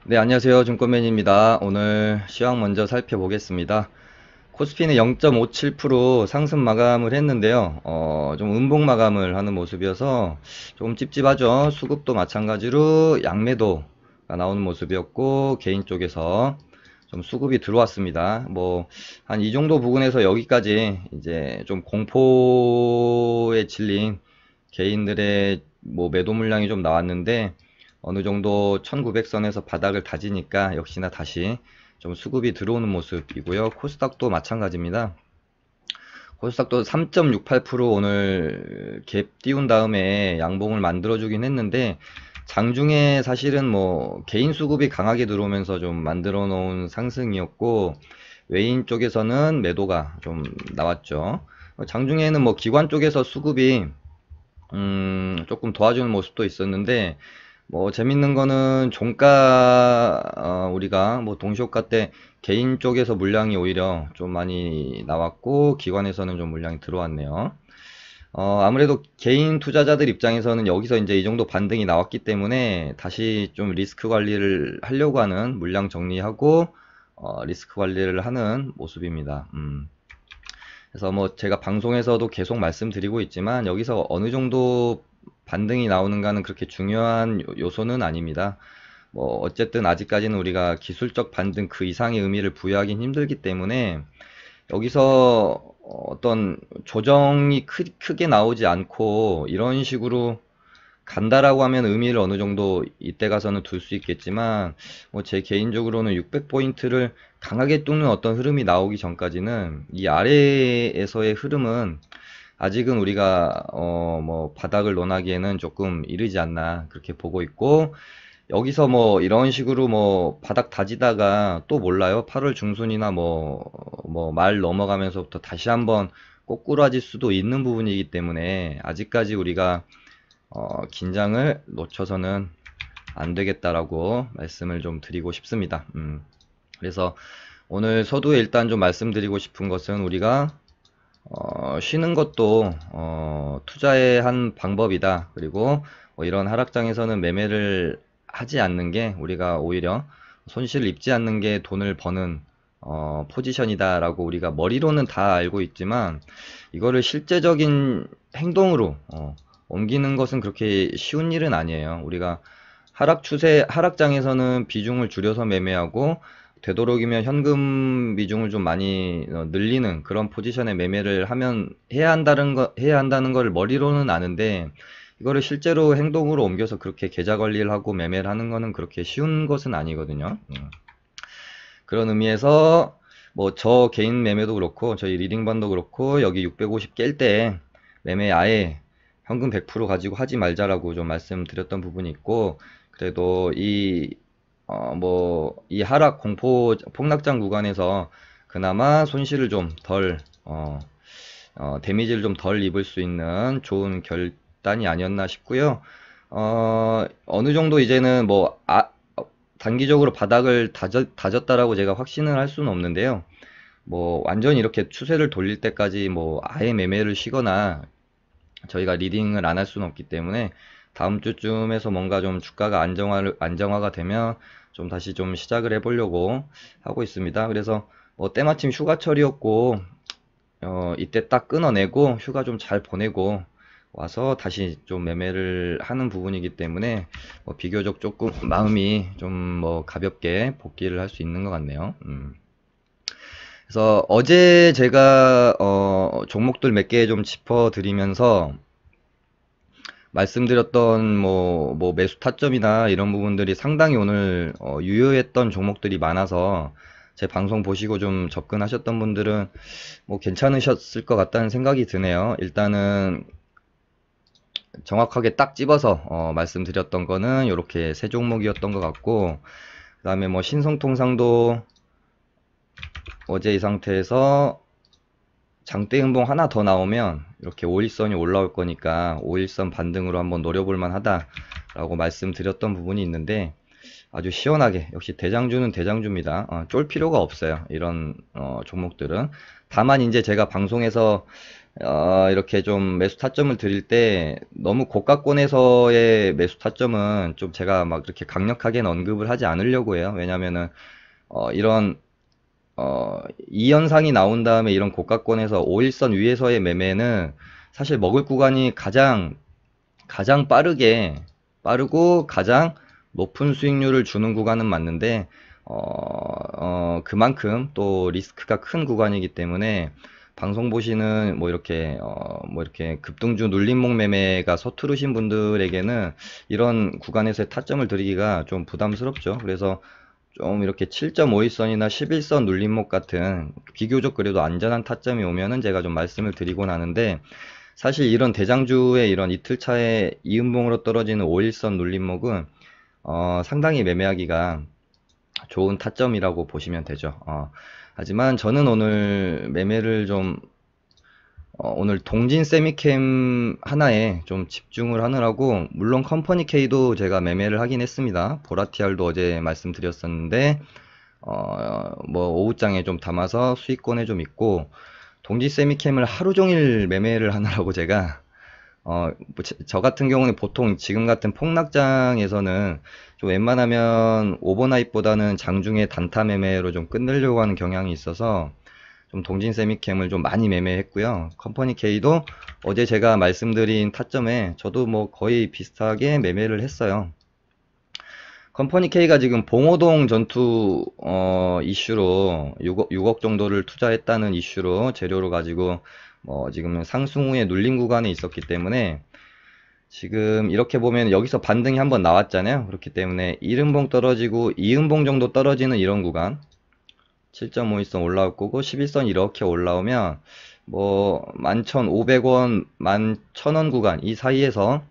네, 안녕하세요. 증권맨입니다. 오늘 시황 먼저 살펴보겠습니다. 코스피는 0.57% 상승 마감을 했는데요. 좀 음봉 마감을 하는 모습이어서 조금 찝찝하죠. 수급도 마찬가지로 양매도가 나오는 모습이었고, 개인 쪽에서 좀 수급이 들어왔습니다. 한 이 정도 부근에서 여기까지 이제 좀 공포에 질린 개인들의 매도 물량이 좀 나왔는데, 어느 정도 1900선에서 바닥을 다지니까 역시나 다시 좀 수급이 들어오는 모습이고요. 코스닥도 마찬가지입니다. 코스닥도 3.68% 오늘 갭 띄운 다음에 양봉을 만들어주긴 했는데, 장중에 사실은 개인 수급이 강하게 들어오면서 좀 만들어 놓은 상승이었고, 외인 쪽에서는 매도가 좀 나왔죠. 장중에는 기관 쪽에서 수급이 조금 도와주는 모습도 있었는데, 재밌는 거는 종가, 우리가 동시호가 때 개인 쪽에서 물량이 오히려 좀 많이 나왔고, 기관에서는 좀 물량이 들어왔네요. 아무래도 개인 투자자들 입장에서는 여기서 이제 이 정도 반등이 나왔기 때문에 다시 좀 리스크 관리를 하려고 하는, 물량 정리하고, 리스크 관리를 하는 모습입니다. 그래서 제가 방송에서도 계속 말씀드리고 있지만, 여기서 어느 정도 반등이 나오는가는 그렇게 중요한 요소는 아닙니다. 어쨌든 아직까지는 우리가 기술적 반등 그 이상의 의미를 부여하긴 힘들기 때문에, 여기서 어떤 조정이 크게 나오지 않고 이런 식으로 간다라고 하면 의미를 어느 정도 이때 가서는 둘 수 있겠지만, 제 개인적으로는 600포인트를 강하게 뚫는 어떤 흐름이 나오기 전까지는 이 아래에서의 흐름은 아직은 우리가 바닥을 논하기에는 조금 이르지 않나 그렇게 보고 있고, 여기서 이런 식으로 바닥 다지다가 또 몰라요. 8월 중순이나 말 넘어가면서부터 다시 한번 꼬꾸라질 수도 있는 부분이기 때문에, 아직까지 우리가 긴장을 놓쳐서는 안 되겠다라고 말씀을 좀 드리고 싶습니다. 그래서 오늘 서두에 일단 좀 말씀드리고 싶은 것은, 우리가 쉬는 것도 투자의 한 방법이다. 그리고 이런 하락장에서는 매매를 하지 않는 게, 우리가 오히려 손실을 입지 않는 게 돈을 버는 포지션이다 라고 우리가 머리로는 다 알고 있지만, 이거를 실제적인 행동으로 옮기는 것은 그렇게 쉬운 일은 아니에요. 우리가 하락장에서는 비중을 줄여서 매매하고, 되도록이면 현금 비중을 좀 많이 늘리는 그런 포지션에 매매를 해야 한다는 걸 머리로는 아는데, 이거를 실제로 행동으로 옮겨서 그렇게 계좌 관리를 하고 매매를 하는 거는 그렇게 쉬운 것은 아니거든요. 그런 의미에서 저 개인 매매도 그렇고, 저희 리딩반도 그렇고, 여기 650 깰 때 매매 아예 현금 100% 가지고 하지 말자라고 좀 말씀드렸던 부분이 있고, 그래도 이 하락 공포 폭락장 구간에서 그나마 손실을 좀 덜, 데미지를 좀 덜 입을 수 있는 좋은 결단이 아니었나 싶고요. 어느 정도 이제는 단기적으로 바닥을 다졌다라고 제가 확신을 할 수는 없는데요. 완전히 이렇게 추세를 돌릴 때까지 아예 매매를 쉬거나 저희가 리딩을 안 할 수는 없기 때문에, 다음 주쯤에서 뭔가 좀 주가가 안정화가 되면 좀 다시 좀 시작을 해보려고 하고 있습니다. 그래서 때마침 휴가철이었고, 이때 딱 끊어내고 휴가 좀 잘 보내고 와서 다시 좀 매매를 하는 부분이기 때문에, 비교적 조금 마음이 좀 가볍게 복귀를 할 수 있는 것 같네요. 그래서 어제 제가 종목들 몇 개 좀 짚어드리면서 말씀드렸던 매수 타점이나 이런 부분들이 상당히 오늘 유효했던 종목들이 많아서, 제 방송 보시고 좀 접근하셨던 분들은 괜찮으셨을 것 같다는 생각이 드네요. 일단은 정확하게 딱 집어서 말씀드렸던 거는 이렇게 세 종목이었던 것 같고, 그 다음에 신성통상도 어제 이 상태에서 장대 음봉 하나 더 나오면 이렇게 5일선이 올라올 거니까 5일선 반등으로 한번 노려볼만 하다 라고 말씀드렸던 부분이 있는데, 아주 시원하게, 역시 대장주는 대장주입니다. 쫄 필요가 없어요, 이런 종목들은. 다만 이제 제가 방송에서 이렇게 좀 매수 타점을 드릴 때 너무 고가권에서의 매수 타점은 좀 제가 막 그렇게 강력하게는 언급을 하지 않으려고 해요. 왜냐면은 이런 이 현상이 나온 다음에 이런 고가권에서 5일선 위에서의 매매는 사실 먹을 구간이 가장 빠르고 가장 높은 수익률을 주는 구간은 맞는데 그만큼 또 리스크가 큰 구간이기 때문에 방송 보시는 뭐 이렇게 급등주 눌림목 매매가 서투르신 분들에게는 이런 구간에서의 타점을 드리기가 좀 부담스럽죠. 그래서 좀 이렇게 7.5일선이나 11선 눌림목 같은 비교적 그래도 안전한 타점이 오면은 제가 좀 말씀을 드리곤 하는데, 사실 이런 대장주의 이런 이틀차에 이음봉으로 떨어지는 5일선 눌림목은 상당히 매매하기가 좋은 타점이라고 보시면 되죠. 하지만 저는 오늘 매매를 좀 오늘 동진 세미캠 하나에 좀 집중을 하느라고, 물론 컴퍼니 K도 제가 매매를 하긴 했습니다. 보라티알도 어제 말씀드렸었는데 뭐 오후장에 좀 담아서 수익권에 좀 있고, 동지 세미캠을 하루 종일 매매를 하느라고 제가 저 같은 경우는 보통 지금 같은 폭락장에서는 좀 웬만하면 오버나잇보다는 장중에 단타 매매로 좀 끝내려고 하는 경향이 있어서 좀 동진 세미캠을 좀 많이 매매했고요. 컴퍼니 K도 어제 제가 말씀드린 타점에 저도 뭐 거의 비슷하게 매매를 했어요. 컴퍼니 K가 지금 봉오동 전투 이슈로 6억 정도를 투자했다는 이슈로 재료로 가지고 지금 상승 후에 눌림 구간에 있었기 때문에, 지금 이렇게 보면 여기서 반등이 한번 나왔잖아요. 그렇기 때문에 1음봉 떨어지고 2음봉 정도 떨어지는 이런 구간, 7.5일선 올라올 거고 11선 이렇게 올라오면 뭐 11,500원, 11,000원 구간 이 사이에서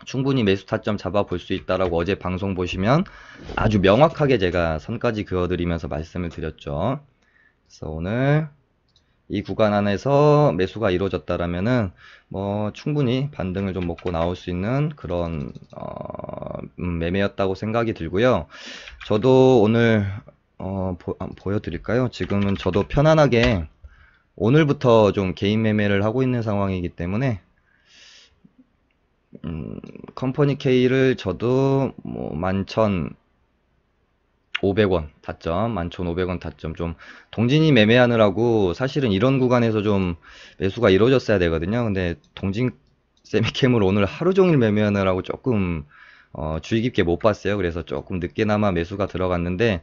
충분히 매수 타점 잡아 볼 수 있다라고 어제 방송 보시면 아주 명확하게 제가 선까지 그어드리면서 말씀을 드렸죠. 그래서 오늘 이 구간 안에서 매수가 이루어졌다라면은 뭐 충분히 반등을 좀 먹고 나올 수 있는 그런 매매였다고 생각이 들고요. 저도 오늘 보여드릴까요? 지금은 저도 편안하게 오늘부터 좀 개인 매매를 하고 있는 상황이기 때문에 컴퍼니 K를 저도 뭐 11,500원 타점, 11,500원 타점, 좀 동진이 매매하느라고 사실은 이런 구간에서 좀 매수가 이루어졌어야 되거든요. 근데 동진 세미캠을 오늘 하루 종일 매매하느라고 조금 주의 깊게 못 봤어요. 그래서 조금 늦게나마 매수가 들어갔는데,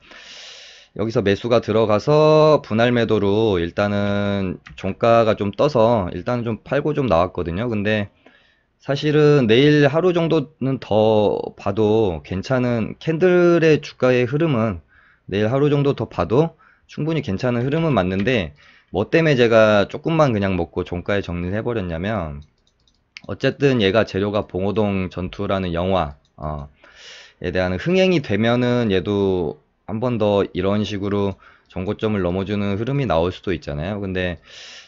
여기서 매수가 들어가서 분할 매도로 일단은 종가가 좀 떠서 일단은 좀 팔고 좀 나왔거든요. 근데 사실은 내일 하루 정도는 더 봐도 괜찮은, 캔들의 주가의 흐름은 내일 하루 정도 더 봐도 충분히 괜찮은 흐름은 맞는데, 뭐 때문에 제가 조금만 그냥 먹고 종가에 정리를 해버렸냐면, 어쨌든 얘가 재료가 봉오동 전투라는 영화에 대한 흥행이 되면은 얘도 한 번 더 이런 식으로 정고점을 넘어주는 흐름이 나올 수도 있잖아요. 근데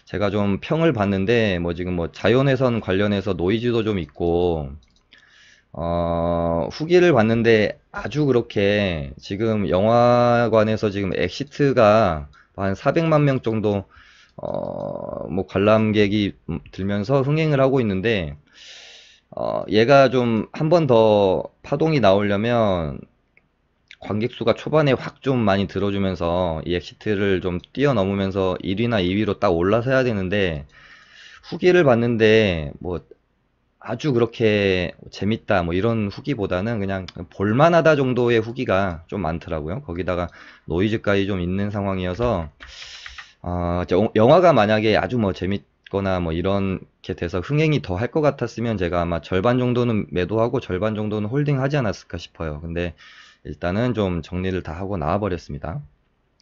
제가 좀 평을 봤는데 뭐 지금 뭐 자연회선 관련해서 노이즈도 좀 있고, 후기를 봤는데 아주 그렇게 지금 영화관에서 지금 엑시트가 한 400만 명 정도 뭐 관람객이 들면서 흥행을 하고 있는데, 얘가 좀 한 번 더 파동이 나오려면 관객 수가 초반에 확 좀 많이 들어주면서 이 엑시트를 좀 뛰어넘으면서 1위나 2위로 딱 올라서야 되는데, 후기를 봤는데 뭐 아주 그렇게 재밌다 뭐 이런 후기보다는 그냥 볼만하다 정도의 후기가 좀 많더라고요. 거기다가 노이즈까지 좀 있는 상황이어서 영화가 만약에 아주 뭐 재밌거나 뭐 이렇게 돼서 흥행이 더 할 것 같았으면 제가 아마 절반 정도는 매도하고 절반 정도는 홀딩하지 않았을까 싶어요. 근데 일단은 좀 정리를 다 하고 나와 버렸습니다.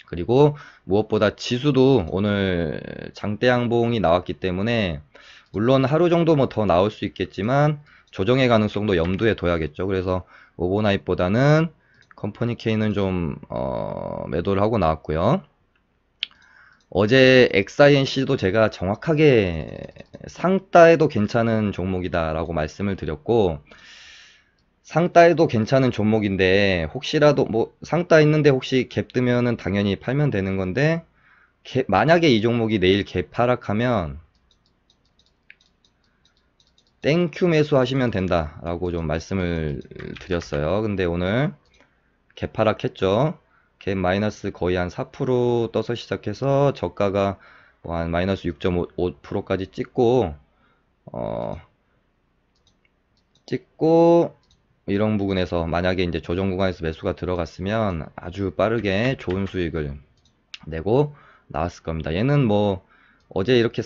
그리고 무엇보다 지수도 오늘 장대 양봉이 나왔기 때문에, 물론 하루 정도 뭐 더 나올 수 있겠지만 조정의 가능성도 염두에 둬야겠죠. 그래서 오버나잇보다는 컴퍼니 K는 좀 매도를 하고 나왔고요. 어제 XINC도 제가 정확하게 상따에도 괜찮은 종목이다 라고 말씀을 드렸고, 상따에도 괜찮은 종목인데 혹시라도 뭐 상따 있는데 혹시 갭 뜨면은 당연히 팔면 되는 건데, 만약에 이 종목이 내일 갭 하락하면 땡큐 매수하시면 된다라고 좀 말씀을 드렸어요. 근데 오늘 개파락했죠. 갭 마이너스 거의 한 4% 떠서 시작해서 저가가 뭐 한 마이너스 6.5%까지 찍고 이런 부분에서 만약에 이제 조정 구간에서 매수가 들어갔으면 아주 빠르게 좋은 수익을 내고 나왔을 겁니다. 얘는 뭐 어제 이렇게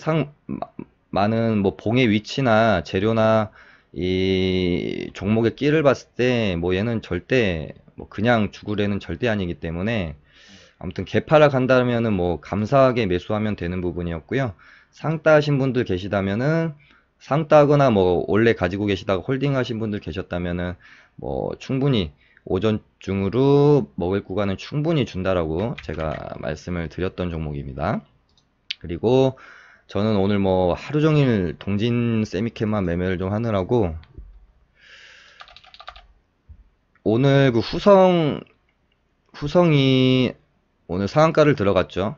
많은 뭐 봉의 위치나 재료나 이 종목의 끼를 봤을 때 뭐 얘는 절대 뭐 그냥 죽으려는 절대 아니기 때문에 아무튼 개파락 간다면은 뭐 감사하게 매수하면 되는 부분이었고요. 상따 하신 분들 계시다면은 상따거나 뭐 원래 가지고 계시다가 홀딩 하신 분들 계셨다면은 뭐 충분히 오전 중으로 먹을 구간은 충분히 준다라고 제가 말씀을 드렸던 종목입니다. 그리고 저는 오늘 뭐 하루 종일 동진 세미캠만 매매를 좀 하느라고 오늘 그 후성이 오늘 상한가를 들어갔죠.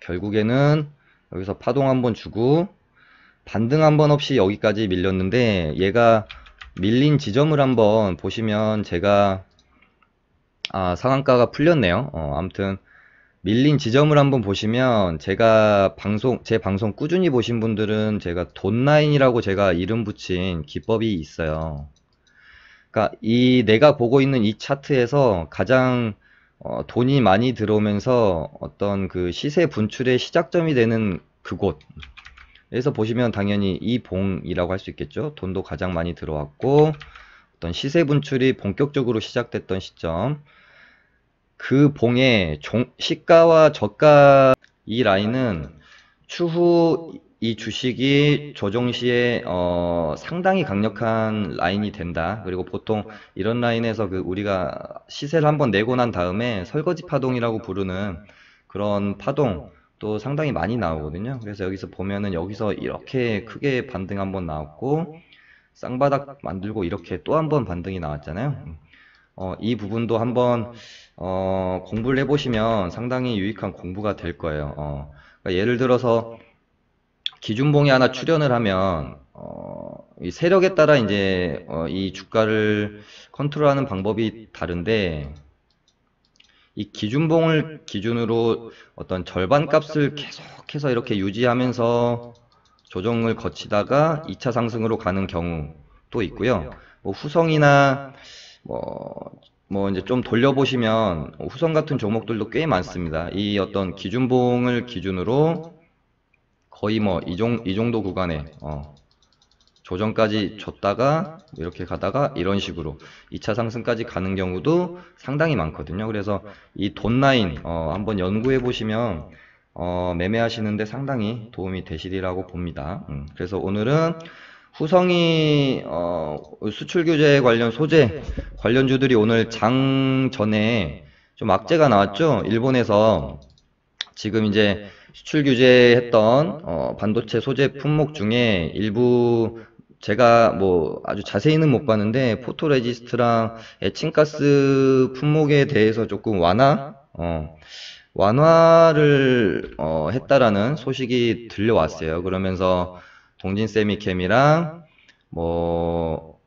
결국에는 여기서 파동 한번 주고 반등 한번 없이 여기까지 밀렸는데 얘가 밀린 지점을 한번 보시면 제가 상한가가 풀렸네요. 아무튼 밀린 지점을 한번 보시면 제가 제 방송 꾸준히 보신 분들은 제가 돈라인이라고 제가 이름 붙인 기법이 있어요. 그러니까 내가 보고 있는 이 차트에서 가장 돈이 많이 들어오면서 어떤 그 시세 분출의 시작점이 되는 그곳. 여기서 보시면 당연히 이 봉이라고 할 수 있겠죠. 돈도 가장 많이 들어왔고 어떤 시세 분출이 본격적으로 시작됐던 시점. 그 봉의 시가와 저가 이 라인은 추후 이 주식이 조정 시에 상당히 강력한 라인이 된다. 그리고 보통 이런 라인에서 우리가 시세를 한번 내고 난 다음에 설거지 파동이라고 부르는 그런 파동 또 상당히 많이 나오거든요. 그래서 여기서 보면은 여기서 이렇게 크게 반등 한번 나왔고 쌍바닥 만들고 이렇게 또 한번 반등이 나왔잖아요. 이 부분도 한번 공부를 해보시면 상당히 유익한 공부가 될 거예요. 그러니까 예를 들어서 기준봉이 하나 출현을 하면 이 세력에 따라 이제 이 주가를 컨트롤하는 방법이 다른데 이 기준봉을 기준으로 어떤 절반 값을 계속해서 이렇게 유지하면서 조정을 거치다가 2차 상승으로 가는 경우도 있고요. 뭐 후성이나 뭐 이제 좀 돌려보시면 후성 같은 종목들도 꽤 많습니다. 이 어떤 기준봉을 기준으로 거의 뭐 이 정도 구간에 조정까지 줬다가 이렇게 가다가 이런 식으로 2차 상승까지 가는 경우도 상당히 많거든요. 그래서 이 돈 라인 한번 연구해 보시면 매매하시는데 상당히 도움이 되시리라고 봅니다. 그래서 오늘은 후성이 수출 규제 관련 소재 관련주들이 오늘 장 전에 좀 악재가 나왔죠. 일본에서 지금 이제 수출 규제했던 반도체 소재 품목 중에 일부 제가 뭐 아주 자세히는 못 봤는데 포토레지스트랑 에칭가스 품목에 대해서 조금 완화를 했다라는 소식이 들려왔어요. 그러면서 동진세미캠이랑 뭐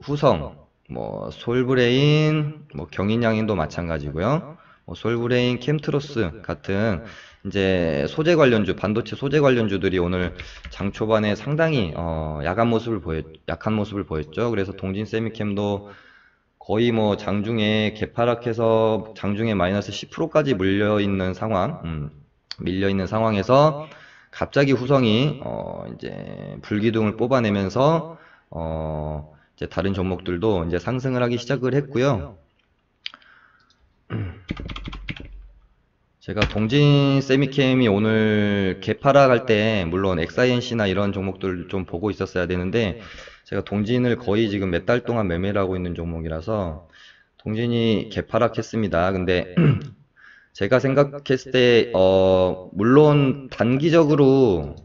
후성, 뭐 솔브레인, 뭐 경인양인도 마찬가지고요. 뭐 솔브레인, 캠트로스 같은 이제 소재 관련주, 반도체 소재 관련주들이 오늘 장 초반에 상당히 약한 모습을 보였죠. 그래서 동진세미캠도 거의 뭐 장중에 개파락해서 장중에 마이너스 10%까지 밀려있는 상황에서 갑자기 후성이 이제 불기둥을 뽑아내면서 이제 다른 종목들도 이제 상승을 하기 시작을 했고요. 제가 동진 세미캠이 오늘 개파락할 때 물론 XINC나 이런 종목들 좀 보고 있었어야 되는데 제가 동진을 거의 지금 몇 달 동안 매매를 하고 있는 종목이라서 동진이 개파락했습니다. 근데 제가 생각했을 때 물론 단기적으로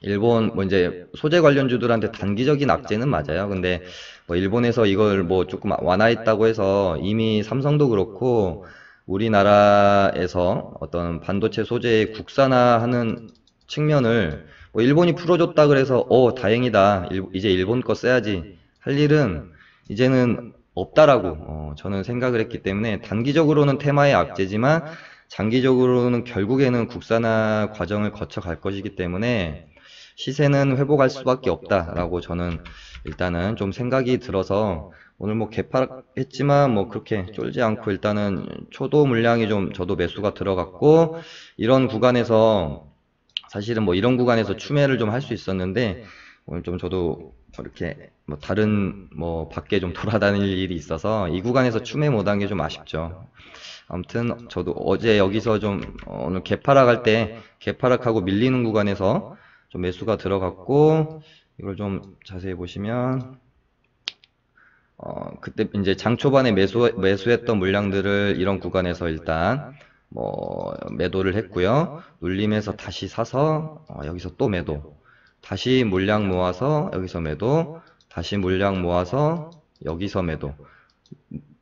일본 뭐 이제 소재 관련주들한테 단기적인 악재는 맞아요. 근데 뭐 일본에서 이걸 뭐 조금 완화했다고 해서 이미 삼성도 그렇고 우리나라에서 어떤 반도체 소재 국산화하는 측면을 뭐 일본이 풀어줬다 그래서 다행이다. 이제 일본 거 써야지 할 일은 이제는 없다라고 저는 생각을 했기 때문에 단기적으로는 테마의 악재지만 장기적으로는 결국에는 국산화 과정을 거쳐 갈 것이기 때문에 시세는 회복할 수밖에 없다라고 저는 일단은 좀 생각이 들어서 오늘 뭐 개파했지만 뭐 그렇게 쫄지 않고 일단은 초도 물량이 좀 저도 매수가 들어갔고, 이런 구간에서 사실은 뭐 이런 구간에서 추매를 좀 할 수 있었는데 오늘 좀 저도 이렇게 뭐 다른 뭐 밖에 좀 돌아다닐 일이 있어서 이 구간에서 추매 못한 게 좀 아쉽죠. 아무튼 저도 어제 여기서 좀 오늘 개파락할 때 개파락하고 밀리는 구간에서 좀 매수가 들어갔고, 이걸 좀 자세히 보시면 그때 이제 장 초반에 매수했던 물량들을 이런 구간에서 일단 뭐 매도를 했고요. 눌림에서 다시 사서 여기서 또 매도, 다시 물량 모아서 여기서 매도, 다시 물량 모아서 여기서 매도,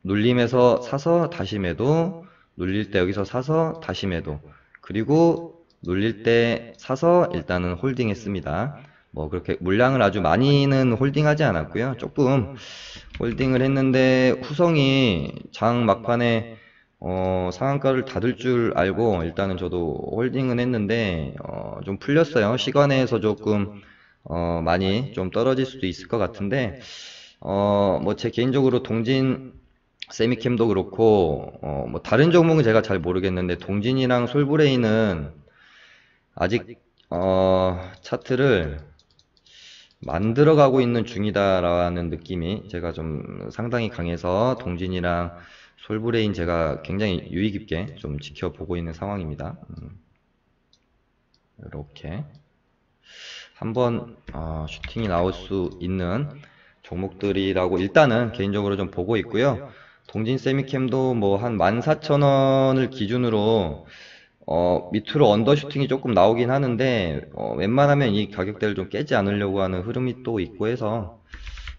눌림에서 사서 다시 매도, 눌릴 때 여기서 사서 다시 매도, 그리고 눌릴 때 사서 일단은 홀딩 했습니다. 뭐 그렇게 물량을 아주 많이는 홀딩하지 않았고요. 조금 홀딩을 했는데 후성이 장 막판에 상한가를 닫을 줄 알고 일단은 저도 홀딩은 했는데 좀 풀렸어요. 시간에서 조금 많이 좀 떨어질 수도 있을 것 같은데 뭐 제 개인적으로 동진 세미캠도 그렇고 뭐 다른 종목은 제가 잘 모르겠는데 동진이랑 솔브레인은 아직 차트를 만들어가고 있는 중이다라는 느낌이 제가 좀 상당히 강해서 동진이랑 솔브레인 제가 굉장히 유의 깊게 좀 지켜보고 있는 상황입니다. 이렇게 한번 슈팅이 나올 수 있는 종목들이라고 일단은 개인적으로 좀 보고 있고요. 동진 세미캠도 뭐 한 14,000원을 기준으로 밑으로 언더슈팅이 조금 나오긴 하는데 웬만하면 이 가격대를 좀 깨지 않으려고 하는 흐름이 또 있고 해서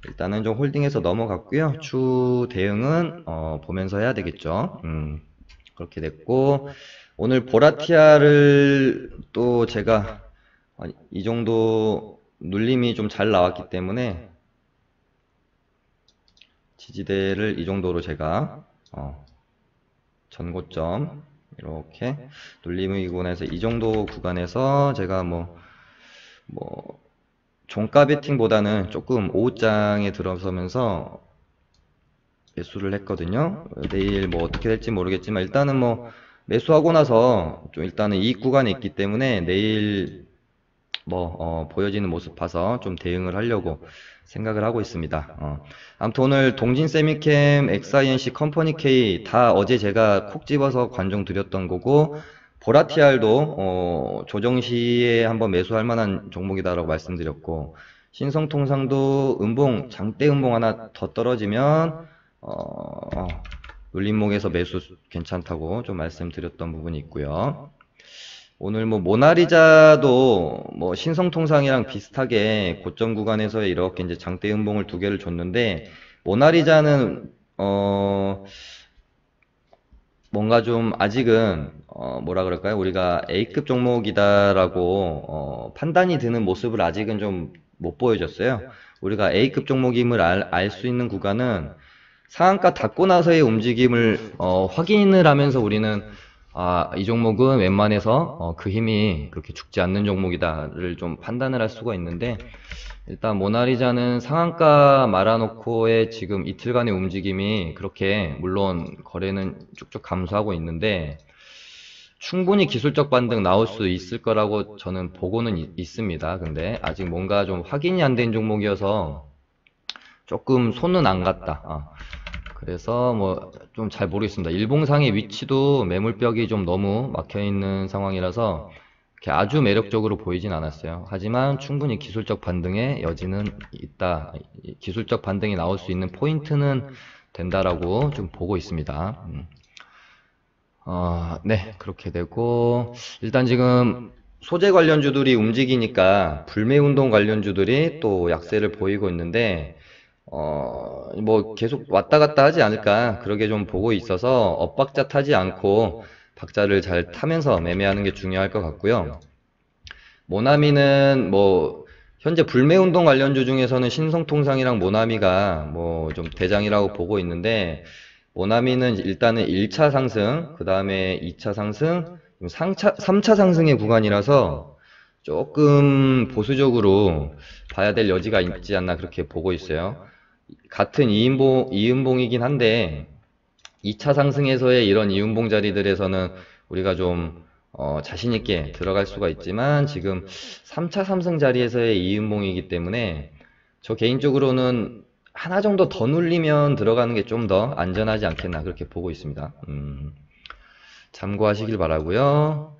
일단은 좀 홀딩해서 넘어갔고요. 추 대응은 보면서 해야 되겠죠. 그렇게 됐고, 오늘 보라티아를 또 제가 이 정도 눌림이 좀 잘 나왔기 때문에 지지대를 이 정도로 제가 전고점 이렇게 눌림의 구간에서 이 정도 구간에서 제가 뭐 종가 베팅보다는 조금 오후장에 들어서면서 매수를 했거든요. 내일 뭐 어떻게 될지 모르겠지만 일단은 뭐 매수하고 나서 좀 일단은 이익 구간에 있기 때문에 내일 뭐 보여지는 모습 봐서 좀 대응을 하려고 생각을 하고 있습니다. 아무튼 오늘 동진 세미캠, XINC, 컴퍼니 K 다 어제 제가 콕 집어서 관중 드렸던 거고, 보라티알도 조정 시에 한번 매수할 만한 종목이다라고 말씀드렸고, 신성통상도 장대 음봉 하나 더 떨어지면 눌림목에서 매수 괜찮다고 좀 말씀드렸던 부분이 있고요. 오늘 뭐 모나리자도 뭐 신성통상이랑 비슷하게 고점 구간에서 이렇게 이제 장대 음봉을 두 개를 줬는데, 모나리자는 뭔가 좀 아직은 뭐라 그럴까요? 우리가 A급 종목이다라고 판단이 드는 모습을 아직은 좀 못 보여줬어요. 우리가 A급 종목임을 알 수 있는 구간은 상한가 닫고 나서의 움직임을 확인을 하면서 우리는 이 종목은 웬만해서 그 힘이 그렇게 죽지 않는 종목이다를 좀 판단을 할 수가 있는데, 일단 모나리자는 상한가 말아놓고의 지금 이틀간의 움직임이 그렇게 물론 거래는 쭉쭉 감소하고 있는데 충분히 기술적 반등 나올 수 있을 거라고 저는 보고는 있습니다. 근데 아직 뭔가 좀 확인이 안 된 종목이어서 조금 손은 안 갔다. 그래서 뭐 좀 잘 모르겠습니다. 일봉상의 위치도 매물벽이 좀 너무 막혀 있는 상황이라서 이렇게 아주 매력적으로 보이진 않았어요. 하지만 충분히 기술적 반등의 여지는 있다. 기술적 반등이 나올 수 있는 포인트는 된다라고 좀 보고 있습니다. 네, 그렇게 되고, 일단 지금 소재 관련주들이 움직이니까 불매운동 관련주들이 또 약세를 보이고 있는데, 뭐 계속 왔다 갔다 하지 않을까, 그러게 좀 보고 있어서 엇박자 타지 않고 박자를 잘 타면서 매매하는 게 중요할 것 같고요. 모나미는 뭐 현재 불매운동 관련주 중에서는 신성통상이랑 모나미가 뭐 좀 대장이라고 보고 있는데, 모나미는 일단은 1차 상승, 그 다음에 2차 상승, 3차 상승의 구간이라서 조금 보수적으로 봐야 될 여지가 있지 않나 그렇게 보고 있어요. 같은 이음봉이긴 한데 2차 상승에서의 이런 이음봉 자리들에서는 우리가 좀 자신 있게 들어갈 수가 있지만, 지금 3차 상승 자리에서의 이음봉이기 때문에 저 개인적으로는 하나 정도 더 눌리면 들어가는 게 좀 더 안전하지 않겠나 그렇게 보고 있습니다. 참고하시길 바라고요.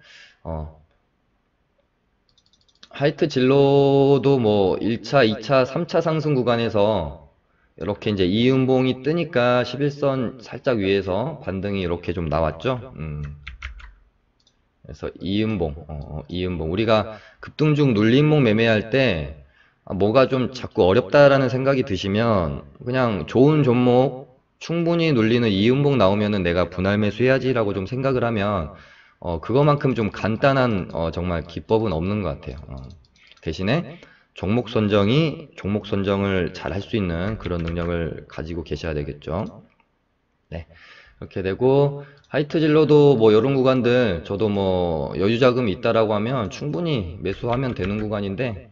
하이트 진로도 뭐 1차, 2차, 3차 상승 구간에서 이렇게 이제 이음봉이 뜨니까 11선 살짝 위에서 반등이 이렇게 좀 나왔죠. 그래서 이음봉. 우리가 급등중 눌림목 매매할 때 뭐가 좀 자꾸 어렵다라는 생각이 드시면 그냥 좋은 종목 충분히 눌리는 이음봉 나오면은 내가 분할 매수해야지라고 좀 생각을 하면 그거만큼 좀 간단한 정말 기법은 없는 것 같아요. 대신에 종목 선정을 잘 할 수 있는 그런 능력을 가지고 계셔야 되겠죠. 네. 이렇게 되고, 하이트 진로도 뭐 이런 구간들 저도 뭐 여유 자금이 있다라고 하면 충분히 매수하면 되는 구간인데,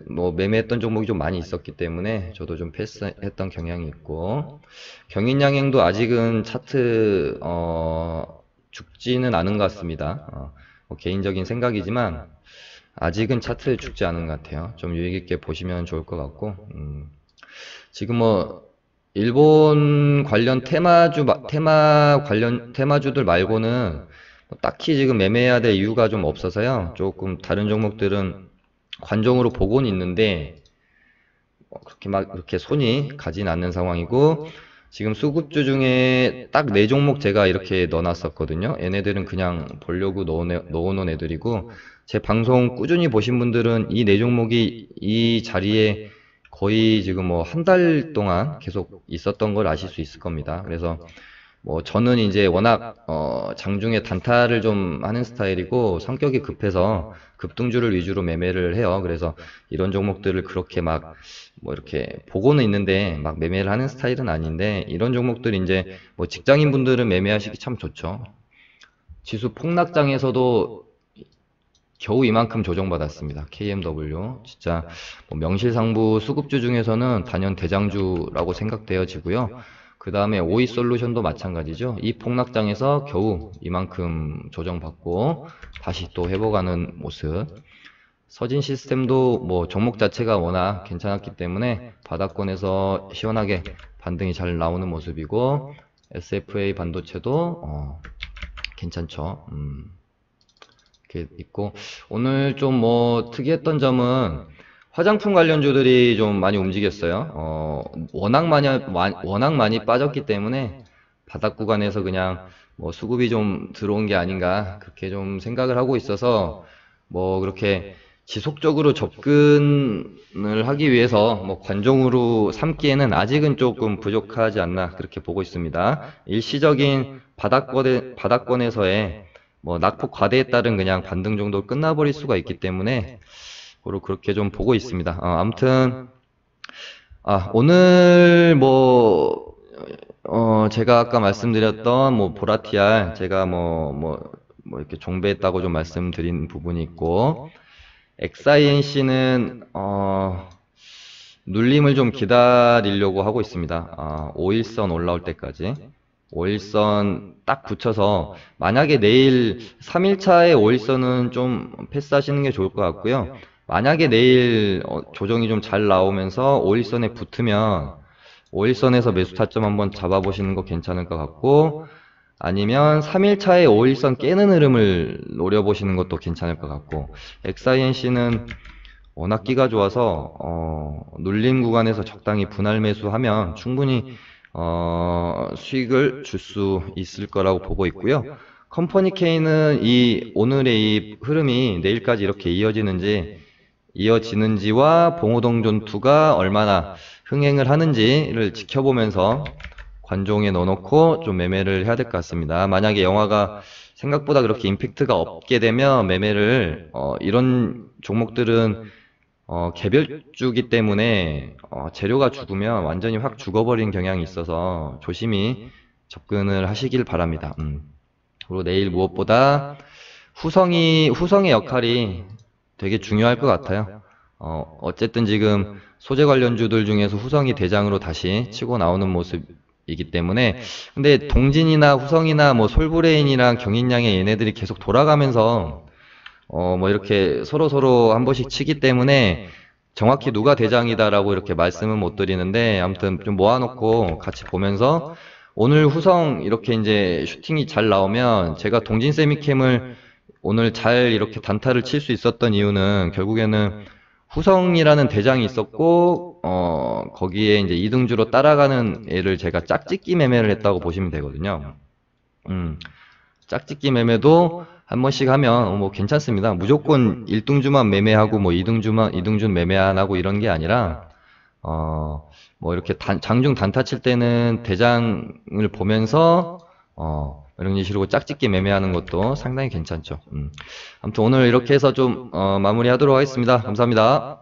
뭐 매매했던 종목이 좀 많이 있었기 때문에 저도 좀 패스했던 경향이 있고, 경인양행도 아직은 차트 죽지는 않은 것 같습니다. 뭐 개인적인 생각이지만 아직은 차트 죽지 않은 것 같아요. 좀 유익 있게 보시면 좋을 것 같고, 지금 뭐 일본 관련 테마주들 말고는 뭐 딱히 지금 매매해야 될 이유가 좀 없어서요. 조금 다른 종목들은 관종으로 보고는 있는데 그렇게 막 그렇게 손이 가진 않는 상황이고, 지금 수급주 중에 딱 4종목 제가 이렇게 넣어놨었거든요. 얘네들은 그냥 보려고 넣어놓은 애들이고, 제 방송 꾸준히 보신 분들은 이 4종목이 이 자리에 거의 지금 뭐 한 달 동안 계속 있었던 걸 아실 수 있을 겁니다. 그래서 뭐 저는 이제 워낙 장중에 단타를 좀 하는 스타일이고 성격이 급해서 급등주를 위주로 매매를 해요. 그래서 이런 종목들을 그렇게 막 뭐 이렇게 보고는 있는데 막 매매를 하는 스타일은 아닌데, 이런 종목들 이제 뭐 직장인 분들은 매매하시기 참 좋죠. 지수 폭락장에서도 겨우 이만큼 조정받았습니다. KMW 진짜 뭐 명실상부 수급주 중에서는 단연 대장주라고 생각되어지고요. 그 다음에 오이솔루션도 마찬가지죠. 이 폭락장에서 겨우 이만큼 조정받고 다시 또 회복하는 모습. 서진시스템도 뭐 종목 자체가 워낙 괜찮았기 때문에 바닥권에서 시원하게 반등이 잘 나오는 모습이고, SFA 반도체도 괜찮죠. 이렇게 있고, 오늘 좀 뭐 특이했던 점은 화장품 관련주들이 좀 많이 움직였어요. 워낙 많이 빠졌기 때문에 바닥 구간에서 그냥 뭐 수급이 좀 들어온 게 아닌가 그렇게 좀 생각을 하고 있어서, 뭐 그렇게 지속적으로 접근을 하기 위해서 뭐 관종으로 삼기에는 아직은 조금 부족하지 않나 그렇게 보고 있습니다. 일시적인 바닥권에서의 뭐 낙폭 과대에 따른 그냥 반등 정도 끝나버릴 수가 있기 때문에 그렇게 좀 보고 있습니다. 아무튼 오늘 뭐 제가 아까 말씀드렸던 뭐 보라티알 제가 뭐 이렇게 종배했다고 좀 말씀드린 부분이 있고, XINC는 눌림을 좀 기다리려고 하고 있습니다. 5일선 올라올 때까지 5일선 딱 붙여서, 만약에 내일 3일차에 5일선은 좀 패스하시는 게 좋을 것 같고요. 만약에 내일 조정이 좀 잘 나오면서 5일선에 붙으면 5일선에서 매수 타점 한번 잡아보시는 거 괜찮을 것 같고, 아니면 3일차에 5일선 깨는 흐름을 노려보시는 것도 괜찮을 것 같고, XINC는 워낙 끼가 좋아서 눌림 구간에서 적당히 분할 매수하면 충분히 수익을 줄 수 있을 거라고 보고 있고요. 컴퍼니 K는 오늘의 이 흐름이 내일까지 이렇게 이어지는지와 봉오동 전투가 얼마나 흥행을 하는지를 지켜보면서 관종에 넣어놓고 좀 매매를 해야 될 것 같습니다. 만약에 영화가 생각보다 그렇게 임팩트가 없게 되면 매매를 이런 종목들은 개별주기 때문에 재료가 죽으면 완전히 확 죽어버린 경향이 있어서 조심히 접근을 하시길 바랍니다. 그리고 내일 무엇보다 후성의 역할이 되게 중요할 것 같아요. 어쨌든 지금 소재 관련주들 중에서 후성이 대장으로 다시 치고 나오는 모습이기 때문에, 근데 동진이나 후성이나 뭐 솔브레인이랑 경인양의 얘네들이 계속 돌아가면서 뭐 이렇게 서로 한 번씩 치기 때문에 정확히 누가 대장이다라고 이렇게 말씀은 못 드리는데, 아무튼 좀 모아놓고 같이 보면서 오늘 후성 이렇게 이제 슈팅이 잘 나오면, 제가 동진 세미캠을 오늘 잘 이렇게 단타를 칠 수 있었던 이유는 결국에는 후성이라는 대장이 있었고, 거기에 이제 이등주로 따라가는 애를 제가 짝짓기 매매를 했다고 보시면 되거든요. 짝짓기 매매도 한 번씩 하면 뭐 괜찮습니다. 무조건 1등주만 매매하고 뭐 2등주 매매 안 하고 이런 게 아니라, 뭐 이렇게 장중 단타 칠 때는 대장을 보면서, 이런 식으로 짝짓기 매매하는 것도 상당히 괜찮죠. 아무튼 오늘 이렇게 해서 좀, 마무리하도록 하겠습니다. 감사합니다.